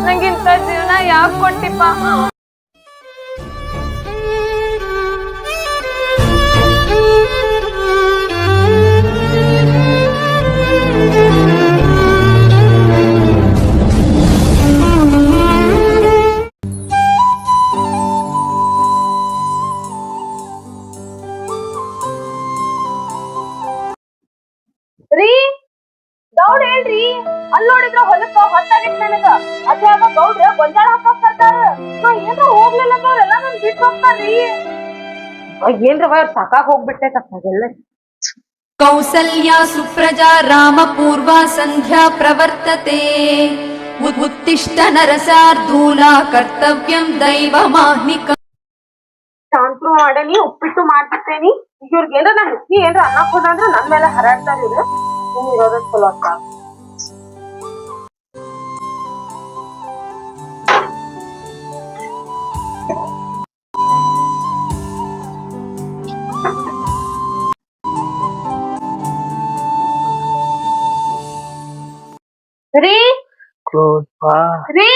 ನಂಗಿಂತ ಜೀವನ ಯಾಕೆ ಕೊಟ್ಟಿಪ್ಪ. ರೀ ಗೌಡ್ ಹೇಳ್ರಿ, ಅಲ್ಲಿ ನೋಡಿದ್ರ ಹೊಲಕ್ಕ ಹೊತ್ತಾಗಿತ್ ನನಗ. ಅದ್ಯಾಗ ಗೌಡ್ರ ಗೊಂಜಾಳ ಹಾಕಕ್ ಬರ್ತಾರ. ನಾ ಏನ್ರ ಹೋಗ್ಲಿಲ್ಲ ಅವ್ರೆಲ್ಲ ನನ್ ಬಿಟ್ಟು ಹೋಗ್ತಾರ್ರಿ. ಏನ್ರವ ಸಾಕಾಗ್ ಹೋಗ್ಬಿಟ್ಟೈತಲ್ಲ. ಕೌಸಲ್ಯಾ ಸುಪ್ರಜಾ ರಾಮ ಪೂರ್ವಾ ಸಂಧ್ಯಾ ಪ್ರವರ್ತತೆ. ಉತ್ತಿಷ್ಠ ನರಸಾರ್ಧೂಲ ಕರ್ತವ್ಯಂ ದೈವಮಾಹ್ನಿಕ. ಶಾಂತು ಮಾಡೇನಿ, ಉಪ್ಪಿಟ್ಟು ಮಾಡ್ಬಿಟ್ಟೇನಿ. ಇವ್ರಿಗೆ ಏನ್ರ ನಾ ಹೆಚ್ಚಿ ಏನ್ರ ಅನ್ನಕ್ ಹೋದಂದ್ರ ನನ್ ಮೇಲೆ ಹರಾಡ್ತಾರ ಇವ್ರು. ಇರೋದ ಚಲೋ ಅಕ್ಕ. ರೀ ಕ್ಲೋಸ್ ಬಾ ರೀ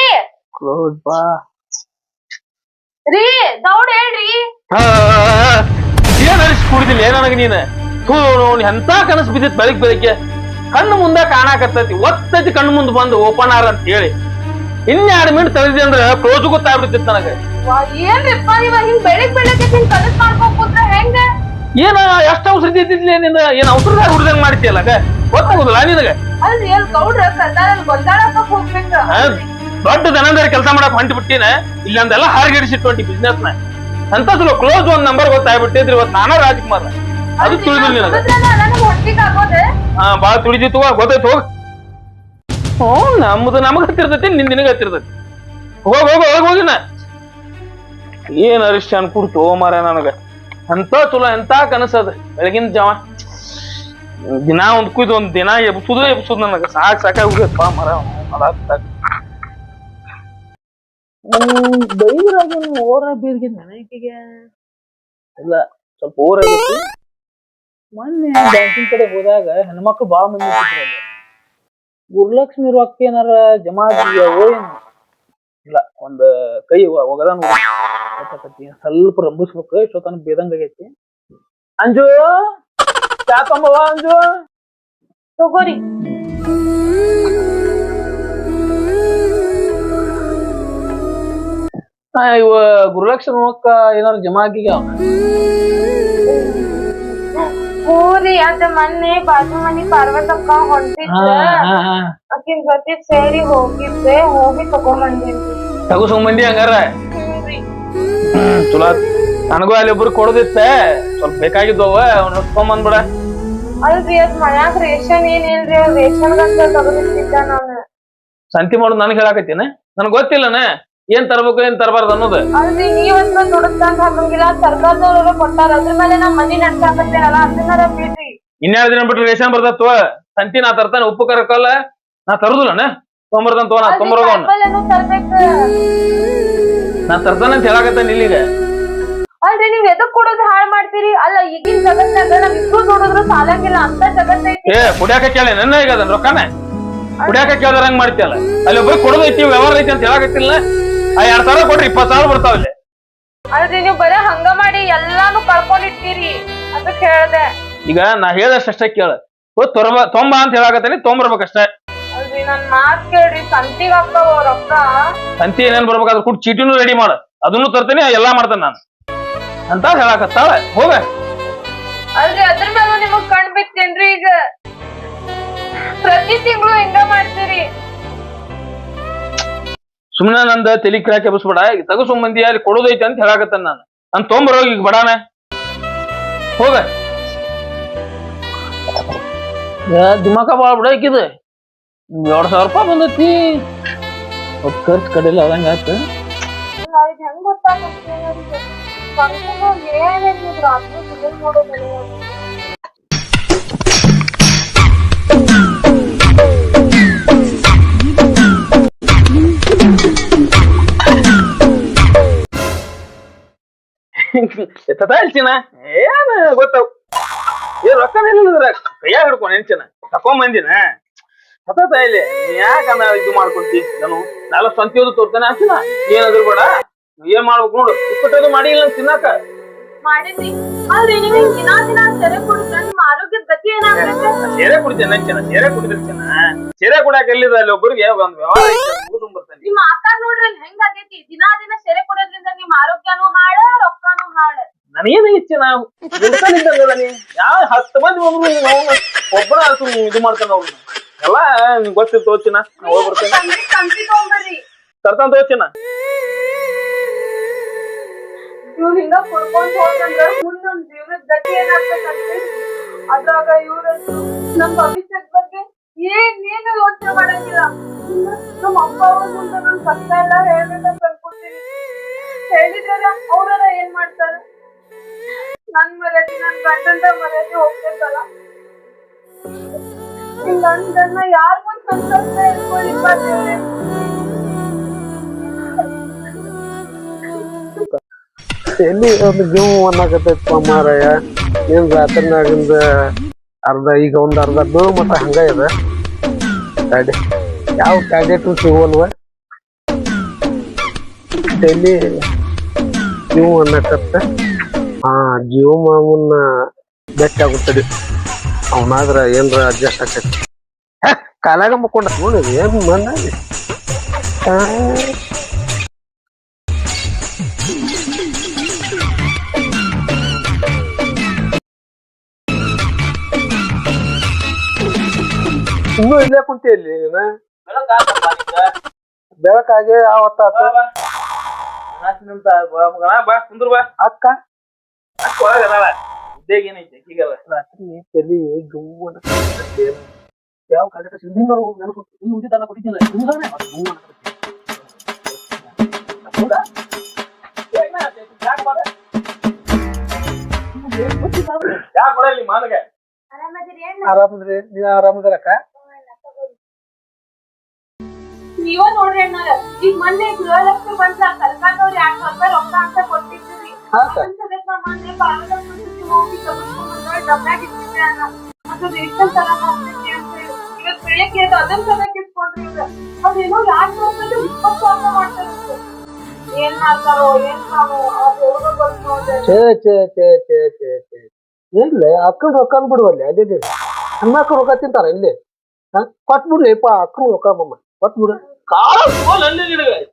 ಕ್ಲೋಸ್ ಬಾ. ರೀ ಗೌಡ್ ಹೇಳ್ರಿ. ಏನ್ ಅರಿಸಿ ಕುಡಿದಿಲ್ಲ ನನಗೆ ನೀನ್ ಎಂತ ಕನಸು ಬಿದ್ದಿತ್ ಬೆಳಿಗ್ಗೆ ಕಣ್ಣು ಮುಂದ ಕಾಣಾಕತ್ತೈತಿ. ಒತ್ತೈತಿ ಕಣ್ಣು ಮುಂದ್ ಬಂದು ಓಪನ್ ಆರ್ ಅಂತ ಹೇಳಿ ಇನ್ನೆರಡು ಮಿನಿಟ್ ತಗದಿ ಅಂದ್ರ ಕ್ಲೋಸ್ ಗೊತ್ತಾಗ್ಬಿಡ್ತಿತ್ತು ನನಗೆ. ಏನ್ರಿಪ್ಪ ಇವ ಹಿಂಗ್ ಬೆಳಿಗ್ಗೆ ಹಿಂಗ್ ಕನಸ್ ಮಾಡ್ಕೊಂಡ್ ಕೂತ್ರ ಹೆಂಗ? ಏನ ಎಷ್ಟ್ ಔಷಧ ಇದ್ದಿದ್ಲಿ ನಿಂದ ಏನ್ ಔಷಧದಾಗ ಹುಡ್ದಂಗ್ ಮಾಡ್ತಿಯಲ್ಲ ಗೊತ್ತಾಗುದಿಲ್ಲ ನಿನಗೆ. ಅಲ್ರಿ ಅಲ್ಲಿ ಗೌಡ್ರ ಕರ್ದಾರಲ್ಲಿ ಗೊಂಜಾಳ ಹಾಕಕ್ ಹೋಗ್ಬೇಕ. ದೊಡ್ಡ ದನಂದರ ಕೆಲಸ ಮಾಡಕ್ ಹೊಂಟಿ ಬಿಟ್ಟಿನ ಇಲ್ಲಂದೆಲ್ಲ ಹಾರ್ಗಿಡಿಸಿಟ್ಟು ಬಿಸ್ನೆಸ್ ನ ಅಂತ ಕ್ಲೋಸ್ ಒಂದ್ ನಂಬರ್ ಗೊತ್ತಾಗ್ಬಿಟ್ಟಿದ್ರಿ. ಇವತ್ತು ನಾನ ರಾಜ್ಕುಮಾರ್ ಅದು ತುಳಿದಿಲ್ಲ ನಿನಗೆ. ಹಾ ಬಾಳ ತುಳಿದಿತ್ತು ಗೊತ್ತಾಯ್ತು. ಹೋಗ್ ನಮ್ದು ನಮಗ್ ಹತ್ತಿರ್ತೈತಿ, ನಿನಗ ಹತ್ತಿರ್ತೈತಿ. ಹೋಗಿನ ಏನ್ ಅರಿಷ್ಟ ಅನ್ಕೂಡ್ತು ಮಾರ ನನಗ. ಎಂತ ಚಲೋ ಎಂತ ಕನಸದ ಬೆಳಗಿನ ಜಾವ ದಿನ ಒಂದ್ ಕುಯ್ದು ಒಂದ್ ದಿನ ಎಬ್ಸುದು ನನಗ ಸಾಕಾಗಿ ಹೋಗಪ್ಪ ಮರ. ಬೈದ್ರಾಗ ಓರ ಬೀರ್ಗೆ ನನಗೆ ಇಲ್ಲ ಸ್ವಲ್ಪ ಓರ್ ಆಗೈತಿ. ಮೊನ್ನೆ ಬ್ಯಾಂಕಿಂಗ್ ಕಡೆ ಹೋದಾಗ ಹೆಣ್ಮಕ್ಳು ಬಾಳ ಮಂದಿ ಇರ್ತಿದ್ರು. ಗುರುಲಕ್ಷ್ಮಿ ರೊಕ್ಕ ಏನಾರ ಜಮಾ ಆಗಿದೆಯೋ ಏನು ಇಲ್ಲ. ಒಂದ್ ಕೈ ಒಗದಾನ ಸ್ವಲ್ಪ ರಂಬಿಸ್ಬೇಕು. ಇಷ್ಟೊತ್ತನ ಬೇದಂಗ ಆಗೈತಿ. ಅಂಜು ಚಾ ತೊಂಬವ ಅಂಜು. ತಗೋರಿ. ಇವ ಗುರುಲಕ್ಷ್ಮಿ ರೊಕ್ಕ ಏನಾರ ಜಮಾ ಆಗಿಗ್ಯಾವ? ಹೂರಿ ಅದ ಮೊನ್ನೆ ಬಾಜು ಮನಿ ಪಾರ್ವತಕ್ಕ ಹೊಂಟಿದ್ರ ಅಕಿನ್ ಜೊತೆ ಸೇರಿ ಹೋಗಿದ್ದೆ. ಹೋಗಿ ತಗೋಸ್ಕೊಂಬಂದಿ ಹಂಗಾರ? ಚಲೋ. ನನಗೂ ಅಲ್ಲಿ ಒಬ್ರು ಕೊಡೋದಿತ್ತೆ, ಸ್ವಲ್ಪ ಬೇಕಾಗಿದ್ದವ ಅವ್ನ ತೊಗೊಂಬಂದ್ಬಿಡ. ಅಲ್ರಿ ಅದ್ ಮನ್ಯಾಗ ರೇಷನ್ ಏನ್ ಇಲ್ರಿ, ರೇಷನ್ಗಂತ ತಗೋದಿಟ್ಟಿದ್ದ ನಾನು. ಸಂತಿ ಮಾಡೋದು ನನ್ಗೆ ಹೇಳಾಕತ್ತೀನ? ನನ್ಗೆ ಗೊತ್ತಿಲ್ಲನ ಏನ್ ತರ್ಬೇಕು ಏನ್ ತರಬಾರ್ದು ಅನ್ನೋದು. ಅಲ್ರಿ ನೀವಂತ ದುಡ್ದಂಗ ಹಾಕಂಗಿಲ್ಲ, ಸರ್ಕಾರದವ್ರ ಕೊಟ್ಟಾರ. ಅದ್ರ ಮೇಲೆ ನಮ್ ಮನಿ ನಡ್ಸಾಕತ್ತೇನಲ್ಲ ಅದನ್ನಾರ ಬಿಡ್ರಿ. ಇನ್ನೆರಡು ದಿನ ಬಿಟ್ರೆ ರೇಷನ್ ಬರ್ತತ್ವ. ಸಂತಿ ನಾ ತರ್ತಾನೆ, ಉಪ್ಪು ಕರಕಲ್ಲ ನಾ ತರುದಿಲ್ಲನ. ತೊಂಬರ್ತಾನ ತಗೋ, ನಾ ತೊಂಬರೋಗ ನಾ ತರ್ತಾನೆ ಅಂತ ಹೇಳಾಕತ್ತಾನ ಇಲ್ಲಿಗ. ಅಲ್ರಿ ನೀವ್ ಎದಕ್ ಕೊಡೋದು ಹಾಳ್ ಮಾಡ್ತೀರಿ? ಅಲ್ಲ ಈಗಿನ ಜಗತ್ನಾಗ ನಾವ್ ಇಬ್ರು ದುಡಿದ್ರು ಸಾಲಂಗಿಲ್ಲ ಅಂತ ಜಗತ್ತೈತಿ. ಕುಡಿಯಾಕ ಕೇಳಿ ನನ್ನ ಈಗ ಅದನ್ ರೊಕ್ಕನ ಕುಡಿಯಾಕ ಕೇಳ್ದಾರ ಹಂಗ್ ಮಾಡ್ತಿಯಲ್ಲ. ಅಲ್ಲಿ ಒಬ್ಬರು ಕೊಡೋದೈತಿ ವ್ಯವಹಾರ ಐತಿ ಅಂತ ಹೇಳಾಕತ್ತಿಲ್ಲ. ಆ 2,000 ಕೊಟ್ರಿ 20,000 ಬರ್ತಾವ ಇಲ್ಲಿ. ಅಲ್ರಿ ನೀವ್ ಬರೀ ಹಂಗ ಮಾಡಿ ಎಲ್ಲಾನು ಕಳ್ಕೊಂಡಿರ್ತೀರಿ ಅದಕ್ ಹೇಳ್ದೆ. ಈಗ ನಾ ಹೇಳ್ದಷ್ಟೇ ಕೇಳ. ತೊಂಬ ಅಂತ ಹೇಳಾಕತ್ತೀನಿ, ತೊಂಬರ್ಬೇಕಷ್ಟೇ. ಅಲ್ರಿ ನನ್ ಮಾತ್ ಕೇಳ್ರಿ, ಸಂತಿಗ್ ಹಾಕವ ರೊಕ್ಕ. ಸಂತಿ ಏನೇನ್ ಬರ್ಬೇಕಾದ್ರೆ ಕೂಡ ಚೀಟಿನೂ ರೆಡಿ ಮಾಡ, ಅದನ್ನು ತರ್ತೀನಿ, ಎಲ್ಲಾ ಮಾಡ್ತೇನೆ ನಾನು ಅಂತ ಹೇಳಾಕತ್ತಾಳ. ಹೋಗ. ಅಲ್ರಿ ಅದ್ರ ಮೇಲೆ ನಿಮಗ್ ಕಣ್ ಬಿತ್ತೇನ್ರಿ? ಈಗ ಪ್ರತಿ ತಿಂಗಳು ಹಿಂಗ ಮಾಡ್ತೀರಿ. ಸುಮ್ನೆ ನಂದ ತಲಿ ಕಿರಾಕಿ ಎಬ್ಸ್ಬೇಡ. ಈಗ ತಗಸ್ಕೊಂಬಂದಿ ಅಲ್ಲಿ ಕೊಡೋದೈತಿ ಅಂತ ಹೇಳಾಕತ್ತಾನ ನಾನು. ನಾನ್ ತೊಂಬರೋಗಿ ಈಗ ಬಡಾನ. ಹೋಗ. ದಿಮಾಕ ಬಾಳ ಬಿಡ ಇಕ್ಕಿದ. 2,000 ರೂಪಾಯಿ ಬಂದೈತಿ. ಖರ್ಚು ಕಡಿಲ್ಲ ಅದಂಗ ಆತ. ಹೆಂಗ್ ಗೊತ್ತಾಗುತ್ತೆ ರಾತ್ರಿ ಫಿಲ್ಮ್ ನೋಡೋದು. ಹೇಳ್ತೀನ ಏನ್ ಗೊತ್ತಾವ್. ರೊಕ್ಕ ಕೈಯಾಗ ಹಿಡ್ಕೊಂಡು ಹೆಂಚಿನ ತಕೊಂಬಂದಿನ ಸತತ ಇಲ್ಲಿ ಯಾಕಂದ ಇದು ಮಾಡ್ಕೊಂತಿ ನಾನು ನಾಳೆ ಸ್ವಂತ ತೋರ್ತಾನೆ ಹಾಕಿನ ಏನಾದ್ರು ಬೇಡ ಏನ್ ಮಾಡ್ಬೇಕು ನೋಡು ಇಪ್ಪತ್ತೈದು ಮಾಡಿ ಇಲ್ಲ ತಿನ್ನಾಕ ಮಾಡಿದ್ರಿ ಆದ್ರೆ ನಿಮಗೆ ದಿನ ಸೆರೆ ಕುಡಿದ್ರೆ ನಿಮ್ಮ ಆರೋಗ್ಯದ ಗತಿ ಏನಾಗುತ್ತೆ? ಸೇರೆ ಕುಡಿತೇನೆ ಚೆನ್ನ ಸೇರೆ ಕುಡಿದ್ರೆ ಚೆನ್ನ ಸೇರೆ ಕುಡಿಯಾಕ ಎಲ್ಲಿದ ಅಲ್ಲಿ ಒಬ್ಬರಿಗೆ ಒಂದ್ ವ್ಯವಹಾರ ಮುಗಿಸ್ಕೊಂಡ್ ಬರ್ತೇನೆ. ನಿಮ್ಮ ಆಕಾರ ನೋಡ್ರಿ ಹೆಂಗಾಗೈತಿ ದಿನ ಸೆರೆ ಕುಡಿಯೋದ್ರಿಂದ ನಿಮ್ಮ ಆರೋಗ್ಯನೂ ಹಾಳ ರೊಕ್ಕನೂ ಹಾಳ. ನನಗೇನು ಇಚ್ಛೆ ನಾವು ನೀ ಯಾವ 10 ಮಂದಿ ಬಂದ್ರು ಒಬ್ಬನ ಇದು ಮಾಡ್ತಾನ ಅವ್ರು ಎಲ್ಲಾ ನಿಂಗೆ ಗೊತ್ತಿತ್ತು ತೋಚಿನ ಹೋಗ್ಬರ್ತೇನೆ ತಂತಿ ತಗೊಂಡ್ಬರ್ರಿ ತರ್ತಾನ ತೋಚಿನ. ಇವ್ರು ಹಿಂಗ ಕುಡ್ಕೊಂಡ್ ಹೋದ್ರಂದ್ರ ಮುಂದ್ ನಮ್ ಜೀವನದ ಗತಿ ಏನಾಗ್ಬೇಕಂತೆ. ಅದ್ರಾಗ ಇವ್ರದ್ದು ನಮ್ ಭವಿಷ್ಯದ ಬಗ್ಗೆ ಏನೇನು ಯೋಚನೆ ಮಾಡಂಗಿಲ್ಲ. ನಮ್ಮ ಅಪ್ಪ ಅವ್ರ ಮುಂದೆ ನನ್ ಕಷ್ಟ ಎಲ್ಲ ಹೇಳ್ಬೇಕಂತ ಅನ್ಕೊತೀನಿ. ಹೇಳಿದ್ರಲ್ಲ ಅವ್ರ ಏನ್ ಮಾಡ್ತಾರ? ನನ್ ಮರ್ಯಾದೆ ನನ್ ಗಂಡಂದ ಮರ್ಯಾದೆ ಹೋಗ್ತೈತಲ್ಲ. ನಿಮ್ ಗಂಡನ್ನ ಯಾರ್ ಮುಂದ್ ಸಂತೋಷ ಹೇಳ್ಕೊಳ್ಳಿ. ಎಲ್ಲಿ ಒಂದು ಜೀವ ಅನ್ನಕತ್ತೈತಪ್ಪ ಮಾರಾಯ. ಏನ್ ರಾತ್ರಿನಾಗಿಂದ ಅರ್ಧ ಈಗ ಒಂದ್ ಅರ್ಧ ಬೀಳು ಮಟ್ಟ ಹಂಗ ಇದೆ ಗಾಡಿ. ಯಾವ ಟ್ಯಾಬ್ಲೆಟ್ ಸಿಗೋಲ್ವ ಎಲ್ಲಿ ಜೀವ ಅನ್ನಕತ್ತ. ಜೀವ ಮಾವನ್ನ ಬೆಟ್ಟ ಆಗುತ್ತಡಿ ಅವನಾದ್ರ ಏನ್ರ ಅಡ್ಜಸ್ಟ್ ಆಕೈತಿ. ಕಾಲಾಗ ಮಕ್ಕೊಂಡ ನೋಡಿ ಏನ್ ಮನ್ನ ಇನ್ನೂ ಇಲ್ಲೇ ಕುಂತಿ ಇಲ್ಲಿ ನೀನ ಬೆಳಕಾಗಿ ಯಾವತ್ತಾತ ಬಾ ಕುಂದ್ರ ಬಾ ಅಕ್ಕ ಅಕ್ಕ ಒಳಗದಾಳ ಉದ್ದೇಗ ಏನೈತೆ ಈಗಲ್ಲ ರಾತ್ರಿ ತಲಿ ಗುಮ್ಮ ಯಾವ ಕಾಲ ಉಂಟಿತನ ಕೊಟ್ಟಿದ್ದಿಲ್ಲ ಯಾಕೆ ಕೊಡಲಿ ಮಾನಗ ಆರಾಮದ್ರಿ ನೀವ್ ಆರಾಮದ್ರಕ್ಕ? ನೀವ ನೋಡ್ರಿ ಅಣ್ಣಾರ ಈಗ ಮೊನ್ನೆ ಗೃಹಲಕ್ಷ್ಮಿ ಬಂದ್ರ ಸರ್ಕಾರದವ್ರು 200 ರೂಪಾಯಿ ರೊಕ್ಕ ಅಂತ ಕೊಟ್ಟಿದ್ರಿ. ಮೊನ್ನೆ ಪಾರ್ವತ ಹೋಗಿ ತಗೊಂಡ್ಬಂದ್ರೆ ಡಬ್ಬ್ಯಾಗ ಇಟ್ಟಿದ್ರಿ ಅಣ್ಣ. ಅದು ರೇಷನ್ ತರ ಹೋಗ್ತೈತಿ ಅಂತ ಹೇಳಿ ಇವತ್ ಬೆಳಗ್ಗೆ ಎದ್ದು ಅದನ್ನ ತರಕ್ ಇಟ್ಕೊಂಡ್ರಿ ಇವ್ರ. ಅದೇನೋ 200 ರೂಪಾಯಿ 20 ಸಾವಿರ ಮಾಡ್ತಾರೆ. ಏನ್ ಮಾಡ್ತಾರೋ ಏನ್ ನಾವು ಅವ್ರು ಬಂದು ನೋಡ್ರಿ. ಇಲ್ಲ ಅಕ್ಕನ ರೊಕ್ಕ ಬಿಡುವಲ್ಲಿ ಅದೇ ಅಣ್ಣಕ್ಕ ರೊಕ್ಕ ತಿಂತಾರ ಇಲ್ಲಿ ಕೊಟ್ಬಿಡ್ಲಿ ಅಕ್ಕನ ರೊಕ್ಕ ಮಮ್ಮ ಕೊಟ್ಬಿಡು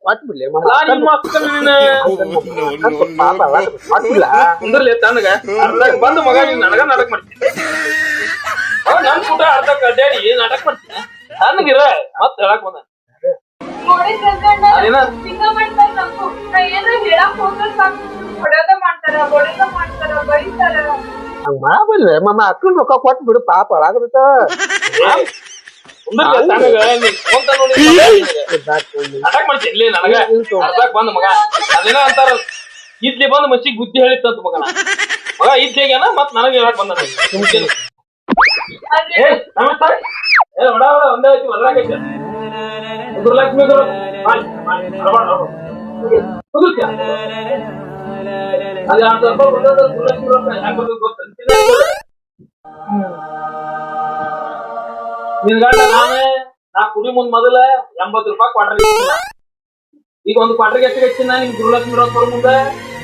ಕೊಟ್ಬಿಡ್ಲಿ ಕುಂದ್ರಲಿ ತನಗ ಅರ್ಧಕ್ ಬಂದು ಮಗ ನನಗ ನಾಟಕ ಮಾಡ್ತೀನಿ ನನ್ ಕೂಟ ಅರ್ಧಕ್ ಅಡ್ಡಾಡಿ ನಾಟಕ ಮಾಡ್ತೀನಿ ತನಗಿರ ಮತ್ ಹೇಳಕ್ ಬಂದ ಹಿಂಗ ಮಾಡ್ತಾರ ನಮ್ಗೂ ನಾ ಏನಾರ ಹೇಳಕ್ ಹೋದ್ರೆ ಸಾಕು ಹೊಡೆದ ಮಾಡ್ತಾರ ಬೈತಾರ. ಹಂಗ ಮಾಡಬಲ್ಲೆ ಮಮ್ಮ ಅಕ್ಕನ ರೊಕ್ಕ ಕೊಟ್ಬಿಡು ಪಾಪ ಒಳಗತ್ತ ನಾಟಕ ಮಾಡ್ತೀನಿ ನನಗ ಅರ್ಧಕ್ ಬಂದ ಮಗ ಅದೇನ ಅಂತಾರ ಇದ್ಲಿ ಬಂದ್ ಮಚ್ಚಿಗೆ ಬುದ್ಧಿ ಹೇಳಿತ್ತಂತ ಮಗನ ಮಗ ಇದ್ಲೇಗೇನ ಮತ್ ನನಗ ಹೇಳಕ್ ಬಂದ ನಮಸ್ಕಾರ ಒಂದೇ ಐತಿ ಒಳಗೈತೆ ಗುರುಲಕ್ಷ್ಮಿ ನಿನ್ಗಂಡ ನಾ ಕುಡಿ ಮುಂದ್ ಮೊದಲ 80 ರೂಪಾಯಿ ಕ್ವಾರ್ಟರ್ ಇರ್ತೀನಿ. ಈಗ ಒಂದು ಕ್ವಾರ್ಟರ್ಗೆ ಎಷ್ಟು ಹೆಚ್ಚಿನ ನಿಮ್ ಗುರುಲಕ್ಷ್ಮಿ ರೊಕ್ಕ ಬರೋ ಮುಂದೆ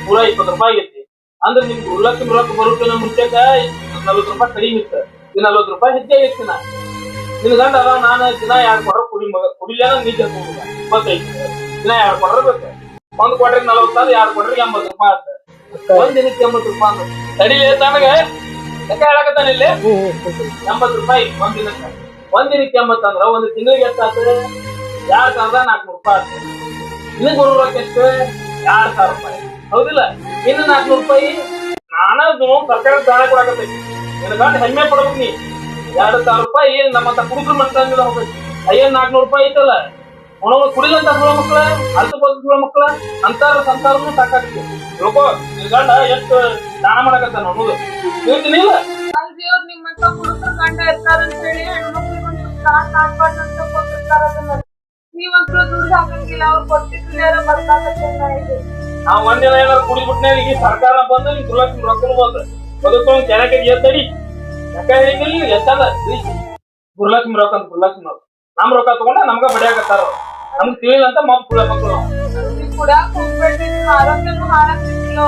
120 ರೂಪಾಯಿ ಆಗೈತಿ. ಅಂದ್ರೆ ನಿಮ್ ಗುರುಲಕ್ಷ್ಮಿ ರೊಕ್ಕ ಬರೋಕಿನ ಮುಂಚೆಕ 40 ರೂಪಾಯಿ ಕಡಿಮೆ ಇತ್ತು. ಈ 40 ರೂಪಾಯಿ ಹೆಚ್ಚೆ ಹೆಚ್ಚಿನ ನಿನ್ಗಂಡ ನಾನು ದಿನ 2 ಕ್ವಾರ್ಟರ್ ಕುಡಿಲೇನ ನೀಚೆ 25 ದಿನ 2 ಕ್ವಾರ್ಟರ್ ಬೇಕು. ಒಂದ್ ಕ್ವಾರ್ಟರ್ಗೆ 40 2 ಕ್ವಾರ್ಟರ್ಗೆ 80 ರೂಪಾಯಿ ಆತ. ಒಂದ್ ದಿನಕ್ಕೆ 80 ರೂಪಾಯಿ ತಡಿಲಿ ನನಗ ಲೆಕ್ಕ ಹೇಳಕತ್ತಾನ ಇಲ್ಲಿ 80 ರೂಪಾಯಿ ಒಂದ್ ದಿನಕ್ಕೆ 80 ಅಂದ್ರ ಒಂದ್ ತಿಂಗಳಿಗೆ ಎಷ್ಟಾಗ್ತದೆ 2400 ರೂಪಾಯಿ ಆಗ್ತದೆ. ಇನ್ನು ಬರೋ ರೊಕ್ಕ ಎಷ್ಟು 2000 ರೂಪಾಯಿ ಹೌದಿಲ್ಲ. ಇನ್ನು 400 ರೂಪಾಯಿ ನಾನ ಸರ್ಕಾರ ದಾಣ ಕೊಡಕತ್ತೈತಿ. ನಿನಗಂಡ ಹೆಮ್ಮೆ ಪಡ್ಬೇಕು ನೀ 2000 ರೂಪಾಯಿ ನಮ್ಮಂತ ಕುಡುಕ್ರು ಮಾಡ್ತಂಗಿಲ್ಲ ಹೋಗ್ಬೇಕು. 400 ರೂಪಾಯಿ ಐತಲ್ಲ ಅವನವ ಕುಡಿಲಂತ ಸುಳ ಮಕ್ಕಳ ಅರ್ಧ ಸುಳ ಮಕ್ಕಳ ಅಂತಾರ ಸಂಸಾರನು ಸಾಕಾಗ್ತದೆ. ತಿಳ್ಕೊ ನಿನ್ಗಂಡ ಎಷ್ಟು ದಾನ ಮಾಡಕತ್ತಾನ ಅನ್ನೋದು ಹೇಳ್ತೀನಿ ಇಲ್ಲ. ಅಲ್ರಿ ಅವ್ರು ನಿಮ್ಮಂತ ಹುಡುಗರು ಗಂಡ ಇರ್ತಾರಂತ ಹೇಳಿ ಹೆಣ್ಮಕ್ಳಿಗೊಂದು ದಾನ್ ಮಾಡ್ಬಾರ್ದಂತ ಕೊಟ್ಟಿರ್ತಾರ. ಅದನ್ನ ನೀವಂತೂ ದುಡ್ಡು ಹಾಕಂಗಿಲ್ಲ. ಅವ್ರು ಕೊಟ್ಟಿರ್ಲಿಲ್ಲ ಬರ್ಕಾಗತ್ತೆ. ನಾವ್ ಒಂದಿನ ಏನಾದ್ರು ಕುಡಿದ್ಬಿಟ್ನೆ ಈಗ ಸರ್ಕಾರ ಬಂದು ನಿಮ್ ಗುರುಲಕ್ಷ್ಮಿ ರೊಕ್ಕನು ಬಂದ ಬದುಕೊಂಡು ಜನಕ್ಕೆ ಎತ್ತಡಿ ಯಾಕ ಹೇಳಿಂಗಿಲ್ಲ ಎತ್ತದ ಗುರುಲಕ್ಷ್ಮಿ ರೊಕ್ಕ ಅಂತ ಗುರುಲಕ್ಷ್ಮಿ ರೊಕ್ಕ ನಮ್ ರೊಕ್ಕ ತಗೊಂಡ ನಮ್ಗ ಬಡಿಯಾಕತ್ತಾರ ನಮ್ಗ್ ತಿಳಿಲ್ಲ ಅಂತ ಮಮ್ಮ ಸುಳ್ಳ ಮಕ್ಕಳು ಕುಡ್ಯಾಕ್ ಹೋಗ್ಬೇಡ್ರಿ ನಿಮ್ ಆರೋಗ್ಯನೂ ಹಾಳಾಗ್ತಿಲ್ಲ.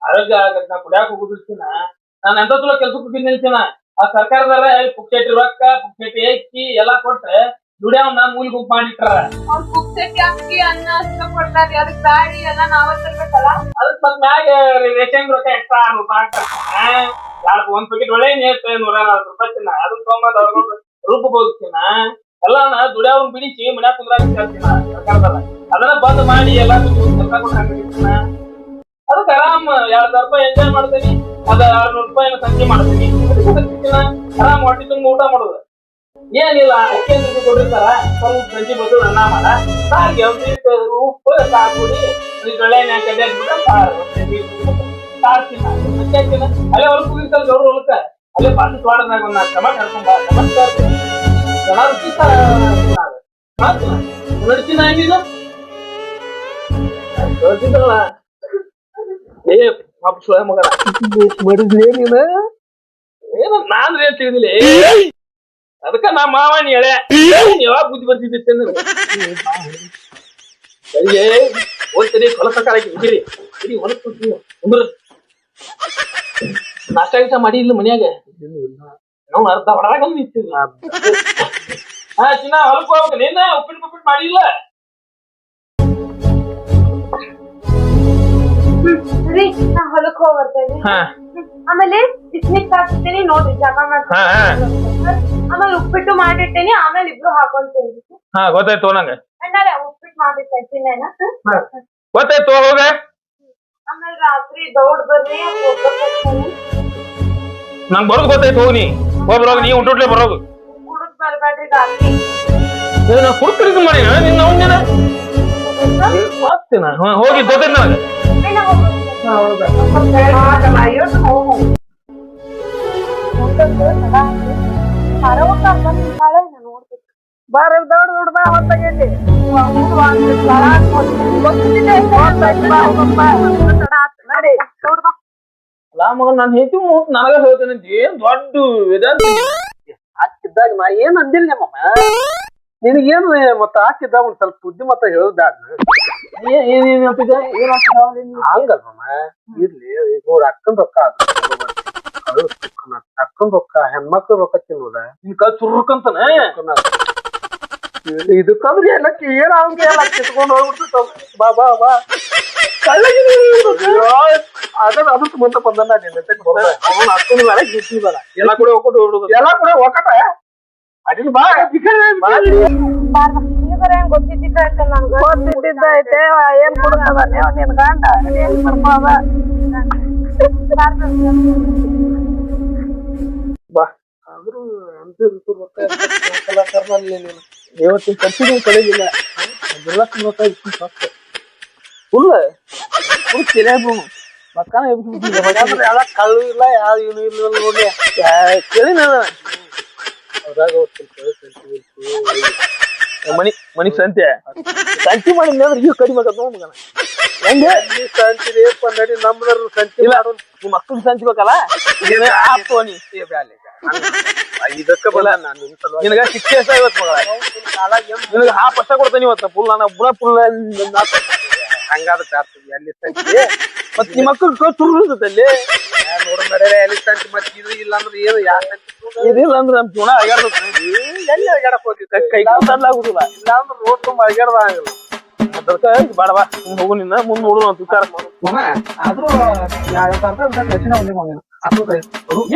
ಆರೋಗ್ಯ ಆಗತ್ ನಾ ಕುಡ್ಯಾಕ ಹೋಗುದಿರ್ತೀನ ನಾನ್ ಎಂತ ತುಲ ಕೆಲ್ಸಕ್ಕೆ ಹೋಗಿ ನಿಲ್ತೀನ ಆ ಸರ್ಕಾರದಾರ ಪುಕ್ಷೇಟಿ ರೊಕ್ಕ ಪುಕ್ಷೇಟಿ ಅಕ್ಕಿ ಎಲ್ಲಾ ಕೊಟ್ರೆ ದುಡಿಯವ್ ನಾನ್ ಮೂಲಿ ಗುಂಪು ಮಾಡಿಟ್ರ ಅವ್ರ ಪುಕ್ಸೆಟ್ಟಿ ಅಕ್ಕಿ ಅನ್ನ ಅಷ್ಟ ಕೊಡ್ತಾರ್ರಿ ಅದಕ್ ಬ್ಯಾಡಿ ಎಲ್ಲಾ ನಾವ ತರ್ಬೇಕಲ್ಲ. ಅದಕ್ ಮತ್ ಮ್ಯಾಗ ರೇಷನ್ ರೊಕ್ಕ ಎಕ್ಸ್ಟ್ರಾ 6 ರೂಪಾಯಿ ಹಾಕ್ತಾರ ಒಂದ್ ಪ್ಯಾಕೆಟ್ ಒಳ್ಳೆ ನೇತ್ 140 ರೂಪಾಯಿ ತಿನ್ನ ಅದನ್ನ ತಗೊಂಬಂದ್ ಅವ್ರ ರೂಪಬಹುದು ತಿನ್ನ ಎಲ್ಲಾನ ದುಡಿಯವ್ರನ್ನ ಬಿಡಿಸಿ ಮನ್ಯಾಗ ಕುಂದ್ರಾಕ ಹೇಳ್ತೀನ ಸರ್ಕಾರದಾಗ ಅದನ್ನ ಬಂದ್ ಮಾಡಿ ಎಲ್ಲಾ ಕೆಲಸ ಕೊಟ್ಟು ಹಾಕಿರ್ತೀನ ಅದಕ್ಕೆ ಆರಾಮ್ 2,000 ರೂಪಾಯಿ ಎಂಜಾಯ್ ಮಾಡ್ತೀನಿ ಅದ 600 ರೂಪಾಯಿನ ಸಂಚೆ ಮಾಡ್ತೀನಿ ಆರಾಮ್ ಹೊಟ್ಟಿ ತುಂಬ ಊಟ ಮಾಡೋದು ಏನಿಲ್ಲ ಅಕ್ಕಿ ಅಂತ ಕೊಟ್ಟಿರ್ತಾರ ಸ್ವಲ್ಪ ಸಂಜೆ ಬಂದು ಅನ್ನ ಮಾಡ ಸಾರಿಗೆ ಉಪ್ಪು ಸಾಕುಡಿ ಒಳ್ಳೆ ಕಡ್ಡೆ ಹಾಕ್ಬಿಟ್ರೆ ಸಾರು ತಿನ್ನ ಅಲ್ಲೇ ಹೊಲಕ್ ಹೋಗಿರ್ತಾರ ಗೌಡ್ರ ಹೊಲಕ್ಕ ಅಲ್ಲೇ ಬಾಜು ತೋಟದಾಗ ಒಂದ್ 4 ಟಮಾಟ ಹರ್ಕೊಂಡ್ ಜನ ರುಚಿ ನಡ್ತೀನಿ ಏನಿಲ್ಲ ಹೇಳ್ತಿದ್ದಲ್ಲ ಏ ಪಾಪ ಸುಳ ಮಗನ ಮಾಡಿದ್ಲೇ ನೀನು ಏನ ನಾನ್ ಏನ್ ತಿಳಿದಿಲ್ಲ ಅದಕ್ಕ ನಾ ಮಾವನಿ ಎಳೆ ಯಾವಾಗ ಬುದ್ಧಿ ಬರ್ತಿದ್ದೆ ಸರಿಯೇ ಹೋಗ್ತೀರಿ ಹೊಲಸ ಕಾಲಕ್ಕೆ ಹೋಗಿರಿ ಸರಿ ಹೊಲಕ್ ಉಂಬ್ರ ನಾಷ್ಟ ಗಿಷ್ಟ ಮಾಡಿ ಇಲ್ಲ ಮನ್ಯಾಗ ನಾವು ಅರ್ಧ ಹೊಡಾಗ ನಿಂತಿಲ್ಲ ಹಾ ಚಿನ್ನ ಹೊಲಕ್ ಹೋಗ್ಬೇಕು ನೀನ ಉಪ್ಪಿಟ್ಟು ಮಾಡಿಲ್ಲ ರೀ ನಾ ಹೊಲಕ್ ಹೋಗ್ ಬರ್ತೇನೆ. ಆಮೇಲೆ ಬಿಸ್ನಿಕ್ ಹಾಕ್ತೀನಿ ನೋಡ್ರಿ ಜಾಗ ಆಮೇಲೆ ಉಪ್ಪಿಟ್ಟು ಮಾಡಿಟ್ಟೇನಿ ಆಮೇಲೆ ಇಬ್ರು ಹಾಕೊಂತೀನಿ. ಹಾ ಗೊತ್ತಾಯ್ತು ನಂಗೆ ಅಣ್ಣಾರೆ ಉಪ್ಪಿಟ್ಟು ಮಾಡಿಟ್ಟೇನ ಗೊತ್ತಾಯ್ತು ಹೋಗ ಆಮೇಲೆ ರಾತ್ರಿ ದೌಡ್ ಬರ್ರಿ ನಂಗೆ ಬರೋದು ಗೊತ್ತಾಯ್ತು ಹೋಗಿ ಬರೋಗ ನೀ ಉಂಟುಟ್ಲೆ ಬರೋದು ಕುಡುದ್ ಬರ್ಬೇಡ್ರಿ ರಾತ್ರಿ ನಾ ಕುಡ್ತಿರಿದು ಮಾಡಿ ನಿನ್ನ ಅವನೇನ ಮಾಡ್ತೇನ ಹೋಗಿ ಗೊತ್ತೈತ್ ನನಗೆ ಬಾರ ದೌಡ್ ದೊಡ್ಡ ಬಾ ಹೊತ್ತಾಗೈತಿ ಲಾ ಮಗ ನಾನು ಹೇಳ್ತಿ ನನಗ ಹೇಳ್ತೇನೆ ಏನ್ ದೊಡ್ಡ ವೇದಾಂತ ಹಾಕಿದ್ದಾಗ ನಾ ಏನ್ ಅಂದಿಲ್ಲ ನಿಮ್ಮಮ್ಮ ನಿನಗೇನು ಮತ್ತ ಹಾಕಿದ್ದಾಗ ಒಂದ್ ಸ್ವಲ್ಪ ಬುದ್ಧಿ ಮತ್ತ ಹೇಳುದಾಗ ಏನ್ ಹೇಳ್ತಿದ್ದೆ ಏನ್ ಹಂಗಲ್ವಮ್ಮ ಇರ್ಲಿ ಈಗ ನೋಡ್ ಅಕ್ಕನ್ ರೊಕ್ಕ ಅಕ್ಕನ್ ರೊಕ್ಕ ಹೆಣ್ಮಕ್ಳು ರೊಕ್ಕ ತಿನ್ನೋದ ನಿನ್ ಕಲ್ ಚುರುಕಂತಾನೆ ಇದಕ್ಕಂದ್ರೆ ಎಲ್ಲಕ್ಕೆ ಏನ್ ಹಂಗೆ ಎಲ್ಲ ಕಿತ್ಕೊಂಡು ಹೋಗ್ಬಿಡ್ತು ಬಾ ಬಾ ಬಾ ಅದಕ್ಕೆ ಮುಂದೆ ಬಂದ ಅಕ್ಕನ ಬೇಡ ಗಿಟ್ಟಿ ಬೇಡ ಎಲ್ಲ ಕೂಡ ಹೋಗ್ಕೊಂಡು ಹೋಗ್ಬಿಡುದು ಎಲ್ಲ ಕೂಡ ಒಕ್ಕಟ ಅಡಿಲ್ ಬಾ ಗೊತ್ತಿದ್ದಿದ್ದೈತೆ ನನ್ಗೆ ಗೊತ್ತಿದ್ದಿದ್ದೈತೆ ಏನ್ ಕೊಡ್ತದ ನಿನ್ ಗಂಡ ಏನ್ ಮಾಡ್ಬೋದ ಬಾ ಆದ್ರೂ ಅಂತ ಕಲಾಕಾರನಲ್ಲಿ ನೀನು ಇವತ್ತಿನ ಖರ್ಚಿಗೆ ಕಳೆದಿಲ್ಲ ಅದೆಲ್ಲ ಫುಲ್ ಮಕ್ಕನ ಎಲ್ಲ ಕಳ್ಳು ಇಲ್ಲ ಯಾವ ಇವನು ಇಲ್ಲ ನೋಡಿ ಕೇಳಿ ನಾನು ಅದ್ರಾಗ ಮನಿ ಸಂತೆ ಸಂತಿ ಮಾಡಿ ಈಗ ಕಡಿಮೆ ಆಗತ್ತ ಮಗನ ಹೆಂಗೆ ಸಂತಿ ನಡಿ ನಮ್ದ್ರ ಸಂತಿ ಇಲ್ಲ ನಿಮ್ಮ ಮಕ್ಕಳಿಗೆ ಸಂಚಿಬೇಕಲ್ಲ ನೀ ಇದಕ್ಕ ಬಲ್ಲ ನಾನು ನಿನಗ ಶಿಕ್ಷೆ ಇವತ್ತು ಮಗಳ ನಿನಗೆ 1/2 ಕೊಡ್ತೇನೆ ಇವತ್ತು ಫುಲ್ ನಾನು ಫುಲ್ ಹಂಗಾದ ಜಾಸ್ತಿ ಅಲ್ಲಿ ಸಂತಿ ಮತ್ ನಿಮ್ಮ ಮಕ್ಕಳು ತುರುತ್ತದೆ ಅಲ್ಲಿ ನೋಡ ನಡೆ ಅಲ್ಲಿ ಸಂತಿ ಮತ್ತೆ ಇದು ಇಲ್ಲ ಅಂದ್ರೆ ಏನು ಯಾವ ಸಂತಿ ಇದಿಲ್ಲ ಅಂದ್ರೆ ನಮ್ ಜೀವನ ಅಗಾಡ್ಬೇಕು ಎಲ್ಲಿ ಅಗಾಡಕ್ ಹೋಗಿ ಕೈ ಆಗುದಿಲ್ಲ ಇಲ್ಲ ಅಂದ್ರೆ ರೋಡ್ ತುಂಬ ಅಗಾಡ್ದ ಆಗಲ್ಲ ಅದಕ್ಕ ಬಾಡ ಬಾ ಹೋಗು ನಿನ್ನ ಮುಂದ್ ನೋಡು ಅಂತ ವಿಚಾರ ಆದ್ರೂ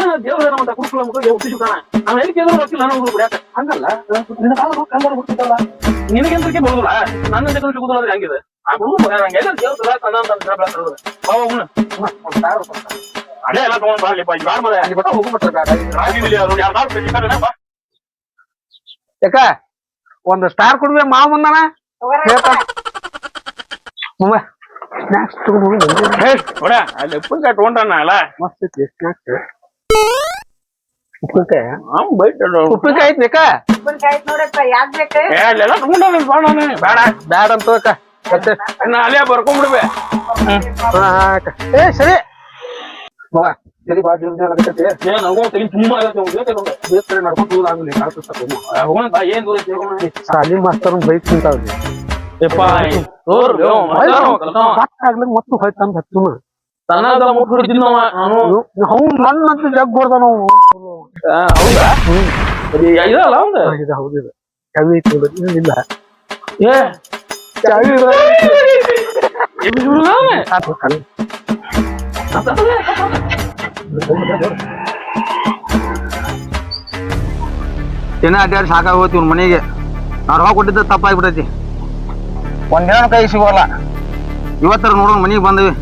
ಏನ ದೇವ್ರ ಅಂತ ಕುಡ್ಕೊಳ್ಳೋ ಮಕ್ಕಳಿಗೆ ಒಪ್ಪಿಸಿದಾನ ನಾವ್ ಎಲ್ಲಿ ಕೇಳಿದ್ರು ಗೊತ್ತಿಲ್ಲ ನಾನು ಬಿಡಾಕ ಹಂಗಲ್ಲ ಗೊತ್ತಿದ್ದಲ್ಲ ನಿನಗೆಂದ್ರಿಗೆ ಬರುದಿಲ್ಲ ನನ್ನ ಜೊತೆ ಸಿಗುದಿಲ್ಲ ಹಂಗಿದೆ ಆ ಹುಡುಗ ಮಗ ನಂಗೆ ಎಲ್ಲ ದೇವ್ರ ಕಣ್ಣ ಅಂತ ಬೆಳಕೊಳ್ಳೋದು ಅದೇ ಎಲ್ಲ ತಗೊಂಡ್ ಬರ್ಲಿ ಬಾ ಯಾರ ಮನೆ ಅಲ್ಲಿ ಬಟ್ಟ ಹೋಗ್ಬಿಟ್ರೆ ಯಾಕ ಒಂದು ಸ್ಟಾರ್ ಕೊಡ್ಬೇ ಮಾವ ಬಂದಾನ ಸ್ನಾಕ್ಸ್ ತಗೊಂಡು ನೋಡ ಅಲ್ಲಿ ಉಪ್ಪಿನಕಾಯಿ ತಗೊಂಡ್ರಣ್ಣ ಅಲ್ಲ ಮಸ್ತ್ ಐತಿ ಸ್ನಾಕ್ಸ್ ಉಪ್ಪಿನಕಾಯಿ ಉಪ್ಪಿನಕಾಯಿ ಐತಿ ಯಾಕ ಉಪ್ಪಿನಕಾಯಿ ನೋಡಪ್ಪ ಯಾಕ್ ಬೇಕು ಅಲ್ಲೆಲ್ಲ ತಗೊಂಡ ಬೇಡ ಬ್ಯಾಡ ಅಂತ ಮತ್ತೆ ಅಲ್ಲೇ ಬರ್ಕೊಂಡ್ಬಿಡ್ಬೆ ಏ ಸರಿ ಸರಿ ಬಾ ಜೀವನ ಆಗತ್ತೆ ನನಗೂ ತೆಗಿ ತುಂಬಾ ಆಗತ್ತೆ ನಡ್ಕೊಂಡು ಹೋಗುದಾಗಲಿ ಹೋಗೋಣ ಬಾ ಏನ್ ದೂರ ಐತಿ ಹೋಗೋಣ ಶಾಲಿ ಮಾಸ್ತರ್ ಬೈಕ್ ತಿಂತಾವ್ರಿ ಯಪ್ಪ ಆಗ್ಲಿ ಮತ್ತು ಹೋಯ್ತಂದ್ ಹಚ್ಚುನ ಸಣ್ಣದ ಮುಟ್ಟು ಹಿಡಿದಿದ್ ನಾನು ಅವ್ನು ನನ್ನಂತ ಜಗ್ ಹೊಡ್ದ ನಾವು ಹೌದಾ ಇದಲ್ಲ ಅವಂದ ಹೌದಿದೆ ಚಾವಿ ಐತಿ ಇಲ್ಲ ಏ ಚಾವಿ ದಿನ ಅಡ್ಡಾಡಿ ಸಾಕಾಗೋತಿ ಇವ್ನ ಮನೆಗೆ ನಾವು ರೊಕ್ಕ ಕೊಟ್ಟಿದ್ದ ತಪ್ಪಾಗ್ಬಿಟ್ಟೈತಿ ಒಂದಿನ ಕೈ ಸಿಗೋಲ್ಲ ಇವತ್ತರ ನೋಡೋಣ ಮನೆಗೆ ಬಂದ್ವಿ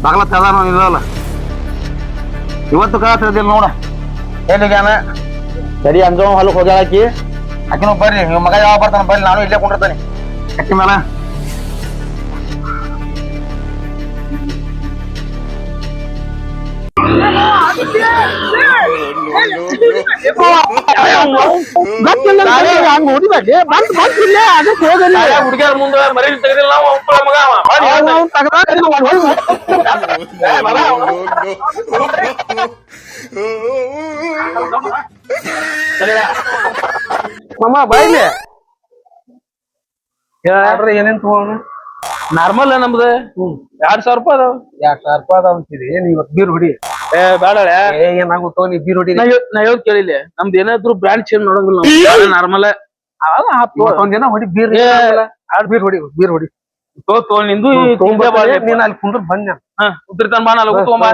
ಬಾಗ್ಲ ತದಾನ ಇಲ್ಲಲ್ಲ ಇವತ್ತು ಕಳಿಸ್ತಿದ್ದಿಲ್ಲ ನೋಡ ಎಲ್ಲಿಗ್ಯಾನ ಸರಿ ಅಂಜೋ ಹೊಲಕ್ಕೆ ಹೋಗ್ಯಾಳಕಿ ಆಕಿನೂ ಬರ್ರಿ ಇವ್ ಮಗ ಯಾವ ಬರ್ತಾನ ಬರ್ರಿ ನಾನು ಇಲ್ಲೇ ಕೊಂಡಿರ್ತಾನೆ ಅಕ್ಕಿ ಮೇಲೆ ನೋಡಿಬೇಡಿ ಅದಕ್ಕೆ ಹೋಗಲಿ ಹುಡುಗಿಯರ ಮುಂದೆ ಮರಿ ತೆಗೆದಿಲ್ಲ ನಾವು ಒಬ್ಬ ಮಗ ಮಮ್ಮ ಬಾಯ್ಲಿ ಏನೇನ್ ತಗೋಣ ನಾರ್ಮಲ್ ನಮ್ದು 2,000 ರೂಪಾಯಿ ಅದಾವ 2,000 ರೂಪಾಯಿ ಅದಾವ ಅಂತೀರಿ ನೀವ್ ಬೀರ್ ಹೊಡಿ ಏ ಬೇಡ ಏನಾಗುತ್ತೋ ನೀ ಬೀರ್ ಹೊಡಿ ನಾ ಹೇಳೋದ್ ಕೇಳಿಲ್ಲ ನಮ್ದು ಏನಾದ್ರು ಬ್ರ್ಯಾಂಡ್ ಚೇಂಜ್ ನೋಡಂಗಿಲ್ಲ ನಾವು ನಾರ್ಮಲ್ ಒಂದಿನ ಹೊಡಿ ಬೀರ್ ಬೀರ್ ಹೊಡಿ ತೋ ನಿಂದು ನೀನ್ ಅಲ್ಲಿ ಕುಂದ್ರ ಬಂದ ಉದ್ರಿತಾನ ಬಾ ನಾವು ತಗೊಂಬ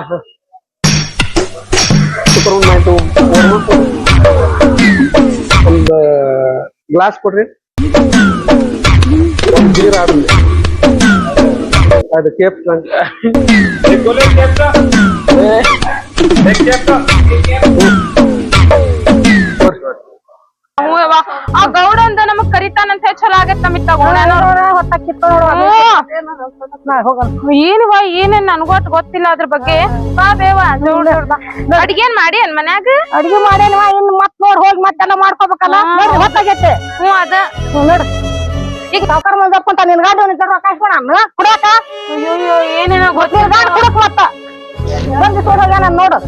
ಒಂದು ಗ್ಲಾಸ್ ಕೊಡ್ರಿ ಒಂದು ಬೀರ್ ಆಡ್ರಿ ಅದು ಕೇಪ್ ಆ ಗೌಡ ಅಂತ ನಮಗ್ ಕರಿತಾನಂತ ಚಲೋ ಆಗತ್ತ ನಮಗ್ ಏನ್ವಾ ಏನೇನ್ ನನ್ಗೂ ಅಟ್ ಗೊತ್ತಿಲ್ಲ ಅದ್ರ ಬಗ್ಗೆ ಬಾ ಬೇವ ಅಡ್ಗೇನ್ ಮಾಡಿ ಅನ್ ಮನ್ಯಾಗ ಅಡಿಗೆ ಮಾಡೇನ್ವಾ ಇನ್ ಮತ್ ನೋಡ್ ಹೋಗಿ ಮತ್ತೆಲ್ಲ ಮಾಡ್ಕೋಬೇಕಲ್ಲ ಹೊತ್ತಾಗೈತೆ ಹ್ಞೂ ಅದ ನೋಡ್ ಈಗ ಸಾವ್ಕಾರ ಮಂದಿ ಅಪ್ಪಂತ ನಿನ್ ಗಾಡಿ ರೊಕ್ಕ ಕುಡಾಕ ಅಯ್ಯೋ ಏನೇನೋ ನಿನ್ ಗಾಡಿ ಕುಡಕ್ ಮತ್ತ ಬಂದು ತೋಡ ನೋಡು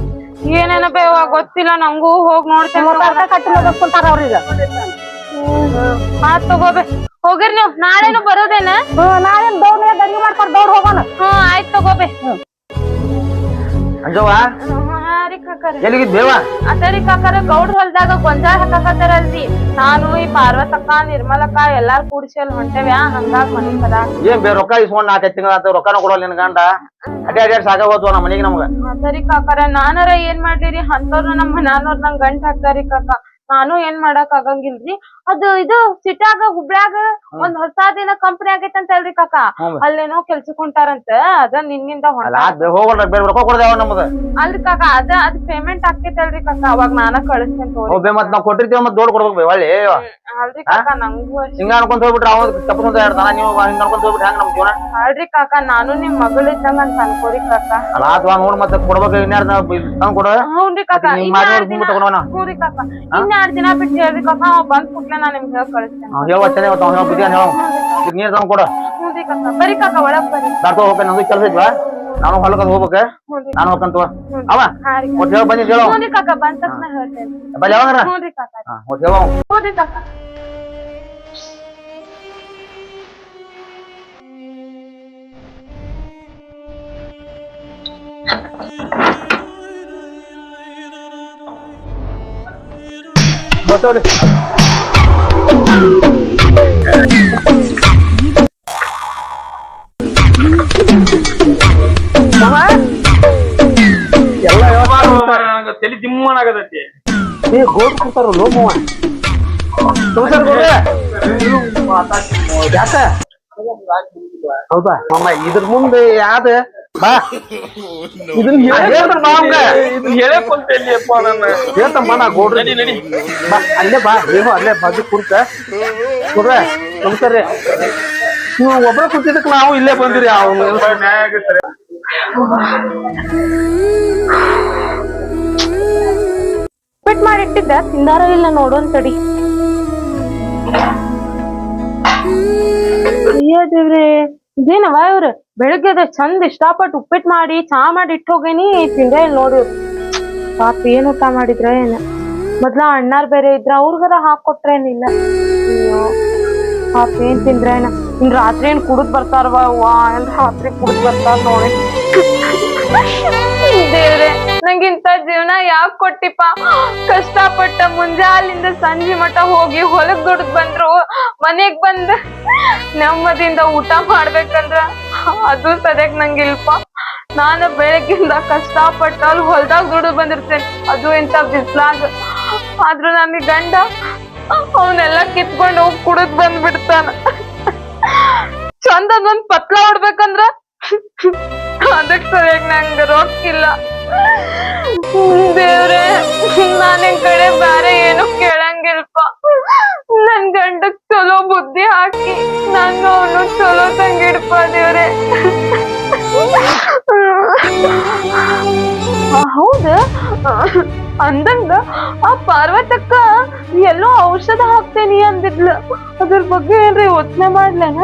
ಏನೇನ ಬೇವ ಗೊತ್ತಿಲ್ಲ ನಂಗೂ ಹೋಗ್ ನೋಡ್ತೇನೆ ಕಟ್ಟಿಕೊಂತಾರ ಅವ್ರಿಗೆ ಆತ್ ತಗೋಬೆ ಹೋಗಿರ್ ನೀವ್ ನಾಳೆನು ಬರೋದೇನ ನಾವೇನ್ ದೌಡ್ ಅಡಿಗೆ ಮಾಡ್ತಾರ ದೌಡ್ ಹೋಗೋಣ ಆಯ್ತ್ ತಗೋಬೆ ಅಂಜವ್ವ ಹಾ ರೀ ಕಾಕರ ಎಲ್ಲಿಗಿದ್ ಬೇವ ಅದರಿ ಕಾಕರ ಗೌಡ್ರ ಹೊಲ್ದಾಗ ಗೊಂಜಾಳ ಹಾಕಾಕತ್ತಾರಲ್ರಿ ನಾನು ಈ ಪಾರ್ವತಕ್ಕ ನಿರ್ಮಲಕ್ಕ ಎಲ್ಲಾರು ಕೂಡಿಸಿ ಅಲ್ಲಿ ಹೊಂಟೇವ್ಯಾ ಹಂಗಾಗ್ ಮನಿಗ್ ಬರಾಕ ಏನ್ ಬೇ ರೊಕ್ಕ ಇಸ್ಕೊಂಡ್ 4-5 ತಿಂಗಳ ರೊಕ್ಕನ ಕೊಡೋಲ್ಲ ನಿನ್ ಗಂಡ ಅಡ್ಡಾಡಿ ಸಾಕಾಗೋದ್ವ ನಮ್ಮ ಮನೆಗೆ ನಮ್ಗ ಅದರಿ ಕಾಕರ ನಾನರ ಏನ್ ಮಾಡ್ಲಿರಿ ಅಂತವ್ರು ನಮ್ಮ ಮನ್ಯಾನವ್ರ ನಂಗ್ ಗಂಟ್ ಹಾಕ್ತಾರಿ ಕಾಕ ನಾನು ಏನ್ ಮಾಡಕ್ ಆಗಂಗಿಲ್ರಿ ಅದು ಇದು ಸಿಟ್ಯಾಗ ಹುಬ್ಳ್ಯಾಗ ಒಂದ್ ಹೊಸ ದಿನ ಕಂಪನಿ ಆಗೈತಂತ ಹೇಳ್ರಿ ಕಾಕ ಅಲ್ಲೇನೋ ಕೆಲ್ಸಕ್ ಹೊಂಟಾರಂತ ಅದ ನಿನ್ನಿಂದ ಹೋಗಲ್ಲ ಬೇರೆ ರೊಕ್ಕ ಕೊಡ್ದೇವ ನಮ್ಗ ಅಲ್ರಿ ಕಾಕ ಅದ್ ಪೇಮೆಂಟ್ ಆಕೈತಲ್ರಿ ಕಾಕ ಅವಾಗ ನಾನ ಕಳಿಸ್ತೇನೆ ಹೋಗ್ಬೇ ಮತ್ ನಾವ್ ಕೊಟ್ಟಿರ್ತೀವಿ ಮತ್ ದೊಡ್ಡ ಕೊಡ್ಬೇಕು ಬೇ ಒಳ್ಳೆ ಅಲ್ರಿ ಕಾಕ ನಂಗೂ ಹಿಂಗ ಅನ್ಕೊಂತ ಹೋಗ್ಬಿಟ್ರೆ ಅವ್ನು ತಪ್ಪಸ್ಕೊಂತ ಇರ್ತಾನ ನೀವು ಹಿಂಗ ಅನ್ಕೊಂತ ಹೋಗ್ಬಿಟ್ರೆ ಹೆಂಗ ನಮ್ ಜೀವನ ಅಲ್ರಿ ಕಾಕ ನಾನು ನಿಮ್ ಮಗಳಿದ್ದಂಗ ಅಂತ ಅನ್ಕೋರಿ ಕಾಕ ಅಲ್ಲ ಅಥವಾ ನೋಡ್ ಮತ್ತೆ ಕೊಡ್ಬೇಕು ಇನ್ಯಾರ ತಂದ್ ಕೊಡ ಹ್ಞೂನ್ರಿ ಕಾಕ ಹ್ಞೂರಿ ಕಾಕ ಇನ್ಯಾರ್ಡ್ ದಿನ ಬಿಟ್ಟು ಹೇಳ್ರಿ ಕಾಕ ಅವ್ ಬಂದ್ ಕೂಡ್ಲೆ ನಾ ನಿಮ್ಗೆ ಹೇಳಿ ಕಳಿಸ್ತೇನೆ ಹೇಳುವ ಚೆನ್ನಾಗಿ ಬುದ್ಧಿ ಹೇಳ ನೀರ್ ತಂದ್ ಕೊಡ ಹ್ಞೂರಿ ಕಾಕ ಬರೀ ಕಾಕ ಒಳಗ್ ಬರ್ರಿ ದಾಟೋ ಹೋಗ್ಬೇಕು ನಂದು ಕೆಲಸ ಇದ್ವಾ ನಾನು ಹೊಲಕ್ ಹೋಗ್ಬೇಕ ನಾನು ಹೋಗ್ಕಂತವ ಅವ ಒಟ್ಟು ಹೇಳ ಬಂದಿದ್ ಹೇಳೋ ಹ್ಞೂರಿ ಕಾಕ ಬಂದ ತಕ್ಷಣ ಹೇಳ್ತೇನೆ ಬಲ್ಲಿ ಯಾವಾಗ ಹ್ಞೂರಿ ಕಾಕ ಒಟ್ಟು ಹೇಳ ಹ್ಞೂರಿ ಕಾಕ ಬಸವ್ರಿ ಎಲ್ಲ ತಲೆ ದಿಮ್ಮನ್ ಆಗದೈತಿ ಗೋಡ್ ಕೊಡ್ತಾರ ಲೋಮವ ಯಾಕ ಹೌದಾ ಮಮ್ಮ ಇದ್ರ ಮುಂದೆ ಯಾವ್ದ ಬಾ ಇದನ್ನ ಹೇಳ್ತಮ್ಮ ನಾ ಗೋಡ್ರಿ ಬಾ ಅಲ್ಲೇ ಬಾ ಏನು ಅಲ್ಲೇ ಬಾಜು ಕುಂತ ನೋಡ್ರ ನಮಸ್ಕಾರ ನೀವು ಒಬ್ಬರ ಕುಂತಿದ್ದಕ್ ನಾವು ಇಲ್ಲೇ ಬಂದಿರಿ ಅವ್ನು ಬಿಟ್ ಮಾಡಿಟ್ಟಿದ್ದ ತಿಂದಾರ ಇಲ್ಲ ನೋಡೋನ್ ತಡಿ ಅಯ್ಯೋ ದೇವ್ರೆ ಇದೇನವ ಇವ್ರು ಬೆಳಗ್ಗೆ ಅದ ಚಂದ ಇಷ್ಟಪಟ್ಟು ಉಪ್ಪಿಟ್ಟು ಮಾಡಿ ಚಾ ಮಾಡಿ ಇಟ್ಟು ಹೋಗೇನಿ ತಿಂದೆ ಇಲ್ಲ ನೋಡಿ ಇವ್ರು. ಪಾಪ ಏನ್ ಊಟ ಮಾಡಿದ್ರ ಏನ ಮೊದ್ಲ ಅಣ್ಣಾರ್ ಬೇರೆ ಇದ್ರ ಅವ್ರಿಗಾರ ಹಾಕೊಟ್ರೇನಿಲ್ಲ. ಅಯ್ಯೋ ಪಾಪ ಏನ್ ತಿಂದ್ರೇನ ಇನ್ ರಾತ್ರಿ ಏನ್ ಕುಡಿದ್ ಬರ್ತಾರವ ವಾ ಏನ್ ರಾತ್ರಿ ಕುಡಿದ್ ಬರ್ತಾರ ನೋಡಿ. ದೇವ್ರೆ ನಂಗಿಂತ ಜೀವನ ಯಾಕೆ ಕೊಟ್ಟಿಪ್ಪ. ಕಷ್ಟಪಟ್ಟ ಮುಂಜಾಲಿಂದ ಸಂಜೆ ಮಠ ಹೋಗಿ ಹೊಲಕ್ ದುಡ್ದ್ ಬಂದ್ರು ಮನೆಗ್ ಬಂದ್ ನೆಮ್ಮದಿಯಿಂದ ಊಟ ಮಾಡ್ಬೇಕಂದ್ರ ಅದು ಸದ್ಯಕ್ ನಂಗಿಲ್ಪ. ನಾನು ಬೆಳಗ್ಗಿಂದ ಕಷ್ಟಪಟ್ಟ ಅಲ್ಲಿ ಹೊಲ್ದಾಗ ದುಡ್ದು ಬಂದಿರ್ತೇನೆ, ಅದು ಇಂತ ಬಿಸ್ಲಾಗ. ಆದ್ರೂ ನನ್ಗೆ ಗಂಡ ಅವನ್ನೆಲ್ಲ ಕಿತ್ಕೊಂಡು ಹೋಗಿ ಕುಡಿದ್ ಬಂದ್ಬಿಡ್ತಾನ. ಚಂದ ಒಂದ್ ಪತ್ಲ ಹೊಡ್ಬೇಕಂದ್ರ ಅದಕ್ ಸರಿಯಾಗಿ ನಂಗೆ ರೊಕ್ಕಿಲ್ಲ. ದೇವ್ರೆ ನಾನ್ ನಿನ್ ಕಡೆ ಬ್ಯಾರೆ ಏನು ಕೇಳಂಗಿಲ್ಪ. ನನ್ ಗಂಡಕ್ ಚಲೋ ಬುದ್ಧಿ ಹಾಕಿ ನಂಗ ಅವನು ಚಲೋ ತಂಗಿಡ್ಪ ದೇವ್ರೆ. ಹೌದ ಅಂದಂಗ ಆ ಪಾರ್ವತಕ್ಕ ಎಲ್ಲೋ ಔಷಧ ಹಾಕ್ತೇನಿ ಅಂದಿದ್ಲು, ಅದ್ರ ಬಗ್ಗೆ ಏನ್ರಿ ಯೋಚನೆ ಮಾಡ್ಲೇನ?